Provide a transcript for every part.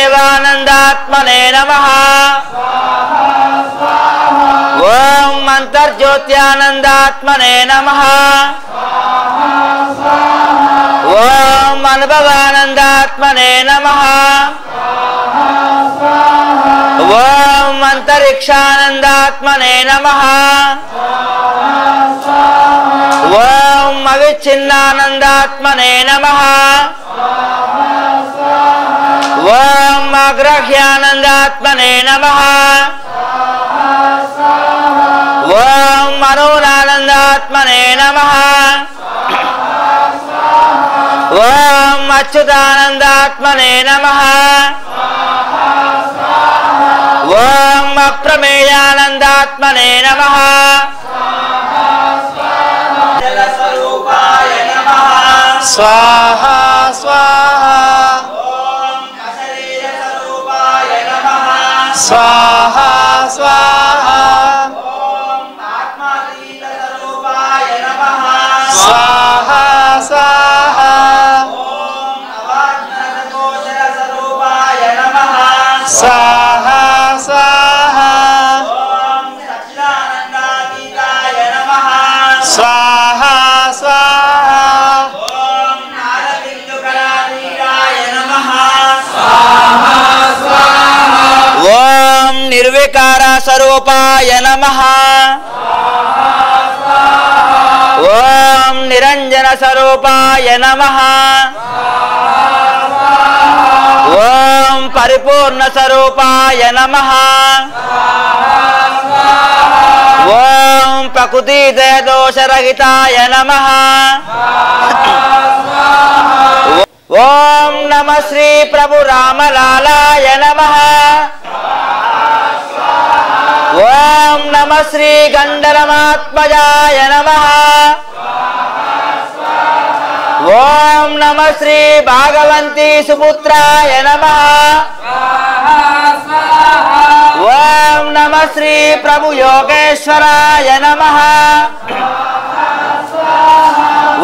मध्वदेवानंदात्मने नमः। ओम अंतर्ज्योत्यानंदात्मने नमः। ओम अनुभवानंदात्मने नमः। ओम अंतरिक्षानंदात्मने नमः। ओम अविच्छिन्नानंदात्मने नमः। ओम अग्रह्यानंदात्मने नमः। ओम मनोनानंदात्मने नमः। ओम अच्युतानंदात्मने नमः। ओम अप्रमेयानंदात्मने नमः। जलस्वरूपाय नमः। स्वाहा स्वाहा। स्वाहा स्वाहा। ओम आत्मातीत स्वरूपाय नमः। स्वाहा स्वाहा। ओम నిర్వికార స్వరూపాయ నమః ఓం నిరంజన స్వరూపాయ నమః ఓం పరిపూర్ణ స్వరూపాయ నమః ఓం ప్రకృతి దోషరహితాయ నమః ఓం నమః శ్రీ ప్రభు రామలాలాయ నమః ఓం నమః శ్రీ గండరమాత్మజాయ నమః ఓం నమః శ్రీ భాగవంతి సుపుత్రాయ నమః ఓం నమః శ్రీ ప్రభు యోగేశ్వరాయ నమః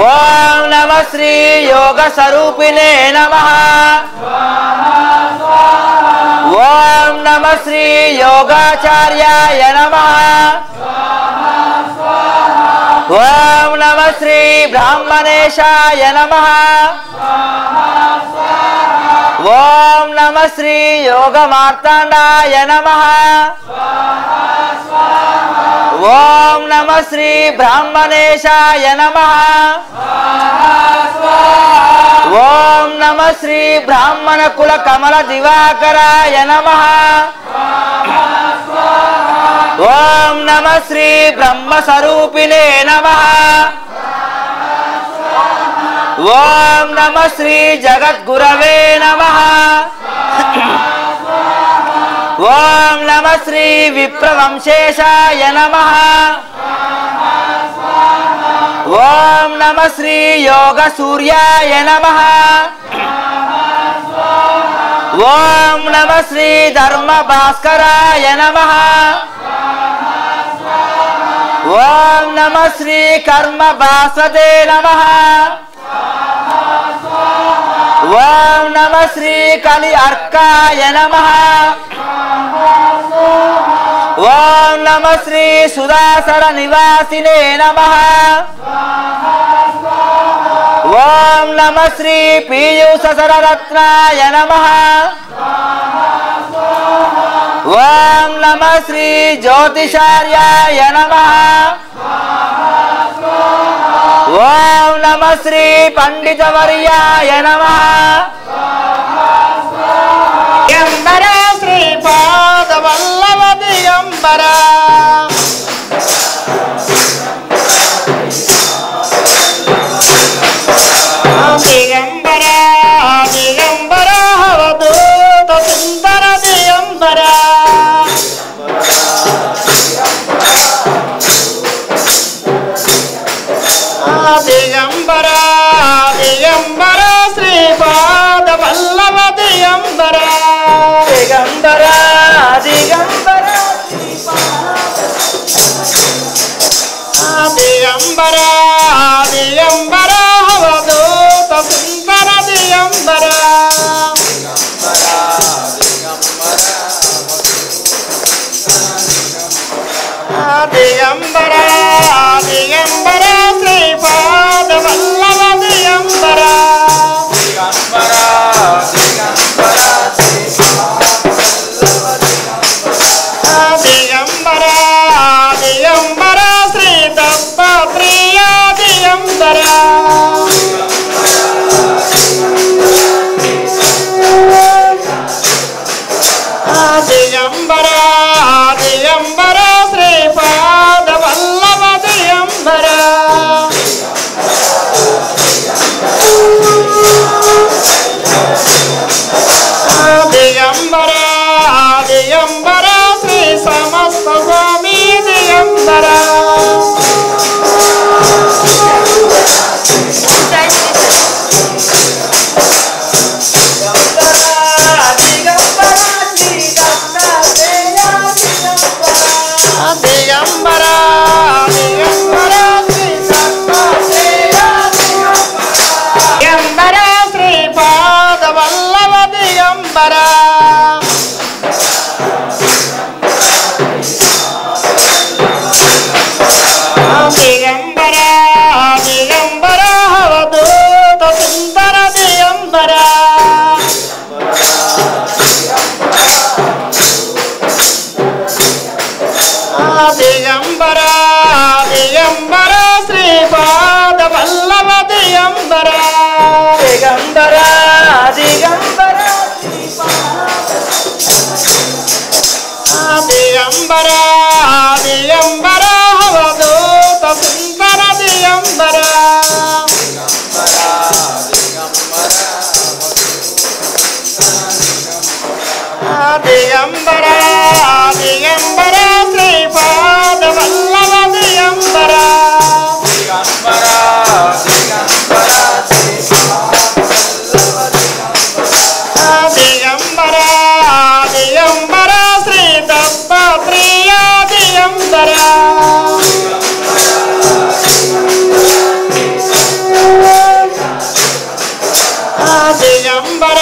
ఓం నమః శ్రీ యోగ స్వరూపిణే నమః ఓం నమః శ్రీ యోగాచార్యాయ నమః ఓం నమః శ్రీ బ్రాహ్మణేశాయ నమః ఓం నమః శ్రీ యోగ మార్తాండాయ నమః ఓం నమః శ్రీ బ్రాహ్మణేశాయ నమః ఓం నమః శ్రీ బ్రాహ్మణ కుల కమల దివాకరాయ నమః ఓం నమః శ్రీ బ్రహ్మ స్వరూపిణే నమః ఓం నమః శ్రీ జగద్గురవే నమః ఓం నమః శ్రీ విప్రవంశేషాయ నమః ఓం నమః శ్రీ యోగ సూర్యాయ నమః ఓం నమః శ్రీ ధర్మ భాస్కరాయ నమః ఓం నమః శ్రీ కర్మ భాస్వతే నమః ఓం నమః శ్రీ కలి అర్కాయ నమః ఓం నమః శ్రీ సుదాసర నివాసినే నమః ఓం నమః శ్రీ పీయూష సరరత్నాయ నమః ఓం నమః శ్రీ జ్యోతిషార్యాయ నమః ఓం నమః శ్రీ పండితవర్యాయ నమః దిగంబర శ్రీపాద వల్లభ దిగంబర దిగంబర దిగంబర అవధూత సుందర దిగంబర దిగంబర దిగంబర శ్రీపాద వల్లభ దిగంబర దిగంబర దిగంబర దిగంబర దిగంబర అవధూత సుందర దిగంబర దిగంబర దిగంబర శ్రీపాద వల్లభ దిగంబర దిగంబర దిగంబర దిగంబర దిగంబర శ్రీ దత్తాత్రేయ దిగంబర దిగంబర దిగంబర శ్రీపాద వల్లభ దిగంబర దిగంబర దిగంబర శ్రీ సమస్త స్వామి దిగంబర దిగంబర దిగంబర దిగంబర శ్రీపాద వల్లభ దిగంబర దిగంబర దిగంబర అవధూత సుందర దిగంబర దిగంబర దిగంబర దిగంబర దిగంబర దిగంబర అవధూత సుందర దిగంబర దిగంబర దిగంబర శ్రీపాద వల్లభ దిగంబర దిగంబర దిగంబర దిగంబర దిగంబర శ్రీ దత్తాత్రేయ దిగంబర దిగంబర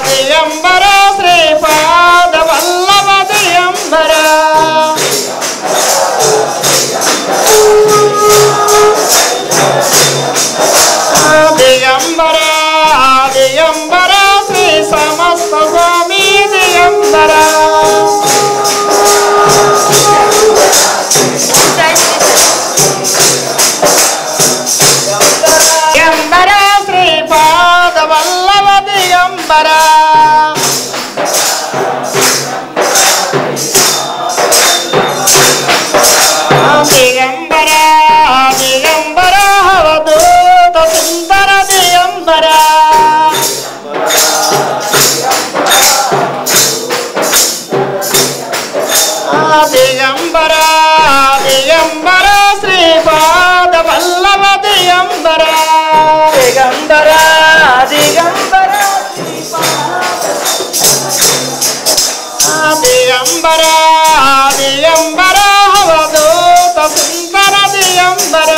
దిగంబర శ్రీపాద వల్లభ దిగంబర దిగంబర దిగంబర శ్రీ సమస్త స్వామి దిగంబర దిగంబర శ్రీపాద వల్లభ దిగంబర దిగంబర దిగంబర అవధూత సుందర దిగంబర దిగంబర దిగంబర శ్రీపాద వల్లభ దిగంబర దిగంబర దిగంబర దిగంబర దిగంబర అవధూత సుందర దిగంబర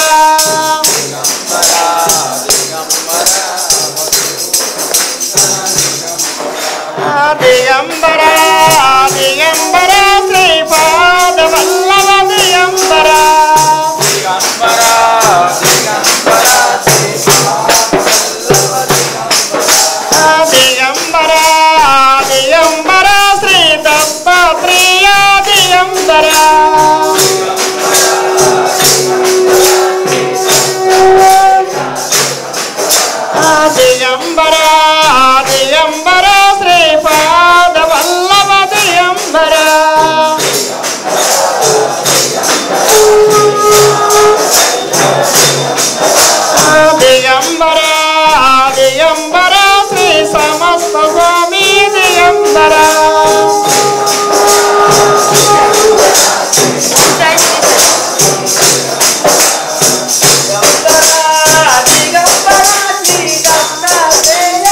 దిగంబర దిగంబర శ్రీపాద వల్లభ దిగంబర దిగంబర దిగంబర దిగంబర దిగంబర శ్రీ దత్తాత్రేయ దిగంబర దిగంబర దిగంబర శ్రీపాద వల్లభ దిగంబర దిగంబర దిగంబర శ్రీ సమస్త స్వామి దిగంబర దిగంబర దిగంబర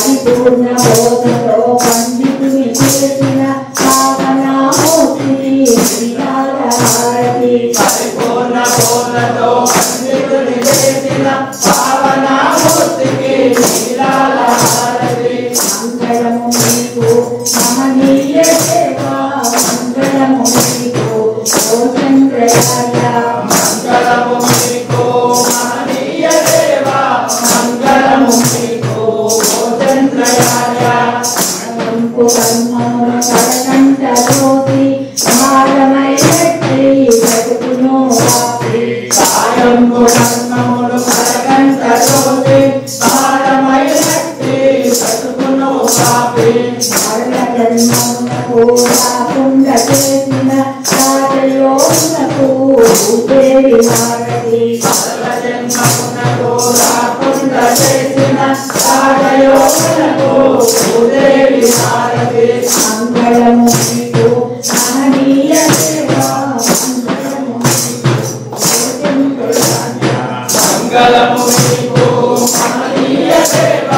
పరిపూర్ణ బోధలో పండితుని చేసిన పావనామూర్తికి హారతి పరిపూర్ణ బోధతో పండితుని చేసిన పావనామూర్తికి హారతి మంగళము నీకు మహనీయ సేవ మంగళము నీకు ఓ చంద్రయాయ మంగళము నీకు మహనీయ దేవ మంగళము నీకు ఓ చంద్రయాయ కంపు కర్మమున కడకంట జ్యోతి భారమైనట్టి బ్రతుకును వాపి కాయంబు కర్మములు కరగంట జ్యోతి భారమైనట్టి బ్రతుకును వాపి మరణ జన్మమునకు రాకుండా చేసిన రాజయోగునకు దేవి హారతి జన్మమునకు రాకుండా చేసిన రాజయోగునకు భూదేవి హారతి మంగళము నీకు మహనీయ సేవ మంగళము మంగళము నీకు మహనీయ సేవ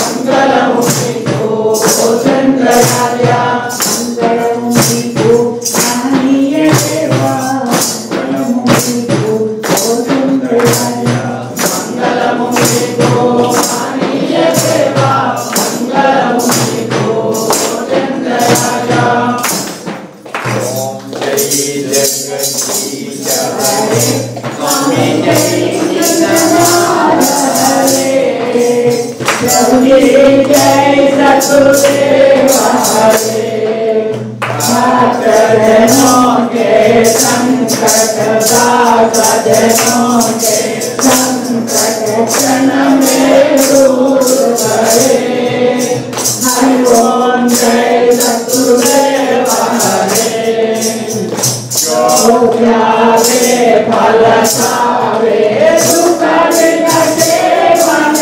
మంగళము నీకు ఓ చంద్రయాయ మంగళము నీకు మహనీయ సేవ మంగళము నీకు ఓ చంద్రయాయ మంగళము నీకు మహనీయ సేవ మంగళము నీకు ఓ చంద్రయాయ ఓం జై జగదీశ హరే స్వామి జై जय सतगुरुदेव हरे भक्तजनों के संकट दासजनों के संकट क्षण में दूर करे हरि ओम जय सतगुरुदेव हरे जो प्यारे फल सावे सुख विनते मन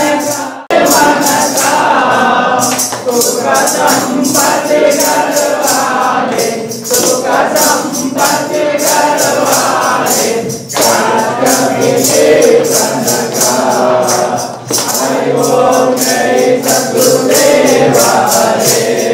सुख संपत्ति करवाले सुख संपत्ति करवाले हरि ओम जय सतगुरुदेव हरे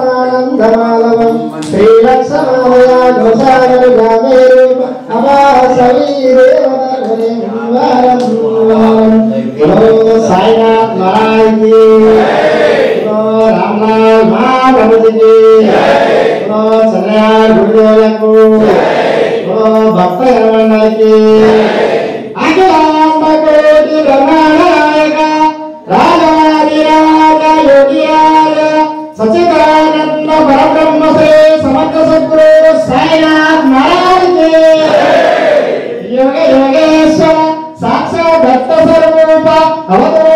परमानंदमालवं श्रीवत्समाया दोषागरुगामेरु साईनाथ महाराज की रामलाल महाप्रभु जी की चंद्रयान गुरुदेव को भक्त रमण की अखिलांड कोटि ब्रह्मांड राजाधिराज योगिराज सच्चिदानंद परब्रह्म श्री समर्थ सद्गुरु साईनाथ महाराज के योग योगेश्वर साक्षात दत्त स्वरूप अवतार